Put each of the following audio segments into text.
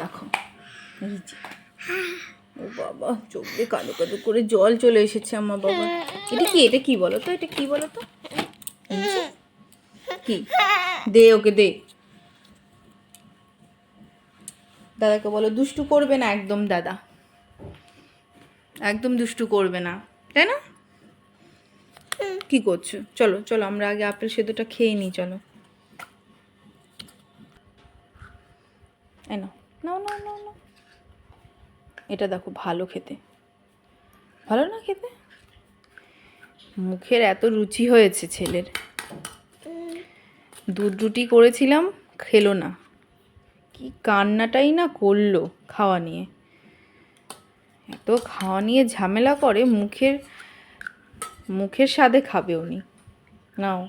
দেখো, এই যে ও বাবা, চোখ দিয়ে কালো কালো করে জল চলে এসেছে আমার বাবা। এটা কি বলো তো, এটা কি বলো তো, কি? দে ওকে, দে। দাদাকে বলো দুষ্টু করবে না একদম, দাদা একদম দুষ্টু করবে না, তাই না? কি করছো? চলো চলো, আমরা আগে আপেল সেদ্ধটা খেয়ে নিই, চলো। নাও নাও নাও নাও নাও। এটা দেখো, ভালো খেতে, ভালো না খেতে? মুখের এত রুচি হয়েছে ছেলের। দুধ রুটি করেছিলাম, খেলো না, কি কান্নাটাই না করলো খাওয়া নিয়ে। এত খাওয়া নিয়ে ঝামেলা করে, মুখের স্বাদে খাবে উনি। নাও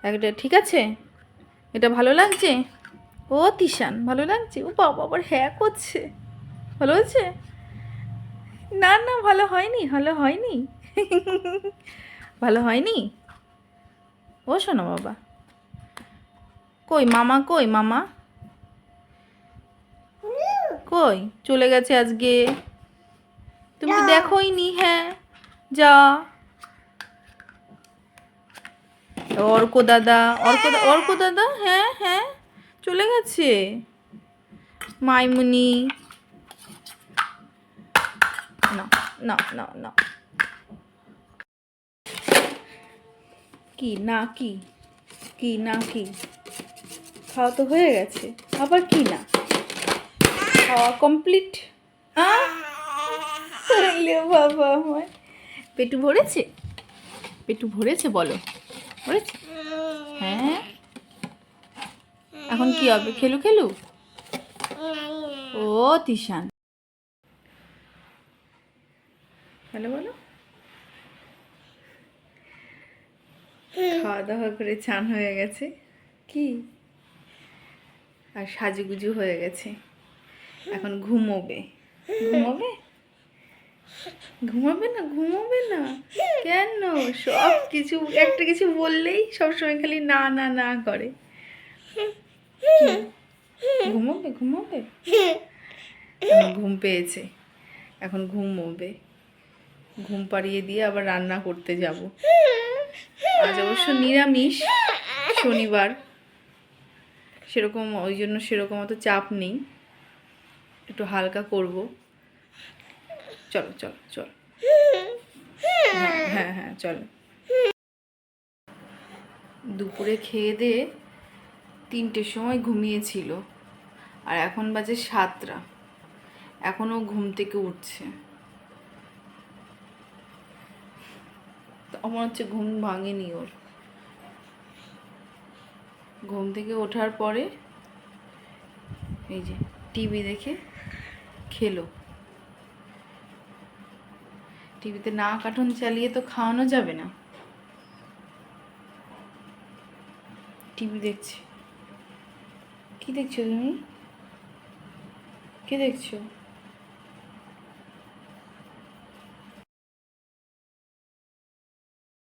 একটা, ঠিক আছে? এটা ভালো লাগছে? ও তিশান, ভালো লাগছে? ও বাবা, আবার হ্যাঁ করছে। ভালো হয়েছে? না না, ভালো হয়নি, ভালো হয়নি। ভালো হয়নি? ও শোনো বাবা, কই মামা, কই মামা, কই চলে গেছে আজকে? তুমি তো দেখোই নি। হ্যাঁ, যা। অর্ক দাদা, অর্ক দাদা, হ্যাঁ হ্যাঁ, চলে গেছে। মাইমুনি, না না না না, কি না, কি কি না, কি? খাওয়া তো হয়ে গেছে, আবার কি না? খাওয়া কমপ্লিট। বাবা আমার পেটু ভরেছে, পেটু ভরেছে, বলো ভরেছে? হ্যাঁ, এখন কি হবে? খেলু খেলু? ও তিশান, হ্যালো বলো। খাওয়া দাওয়া করে চান হয়ে গেছে, কি আর সাজুগুজু হয়ে গেছে, এখন ঘুমোবে। ঘুমোবে? ঘুমাবে না, ঘুমোবে না কেন? সব কিছু, একটা কিছু বললেই সবসময় খালি না না না করে। ঘুমোবে, ঘুমোবে, ঘুম পেয়েছে, এখন ঘুমোবে। ঘুম পাড়িয়ে দিয়ে আবার রান্না করতে যাব। আজ অবশ্য নিরামিষ, শনিবার, সেরকম ওই জন্য সেরকম অত চাপ নেই, একটু হালকা করব। চলো চলো চলো, হ্যাঁ হ্যাঁ হ্যাঁ চলো। দুপুরে খেয়ে দিয়ে 3টের সময় ঘুমিয়েছিল, আর এখন বাজে 7টা, এখনও ঘুম থেকে উঠছে। আমার হচ্ছে ঘুম ভাঙেনি ওর। ঘুম থেকে ওঠার পরে এই যে টিভি দেখে খেলো। টিভিতে না কার্টুন চালিয়ে তো খাওয়ানো যাবে না। টিভি দেখছি। কি দেখছো তুমি? কি দেখছো?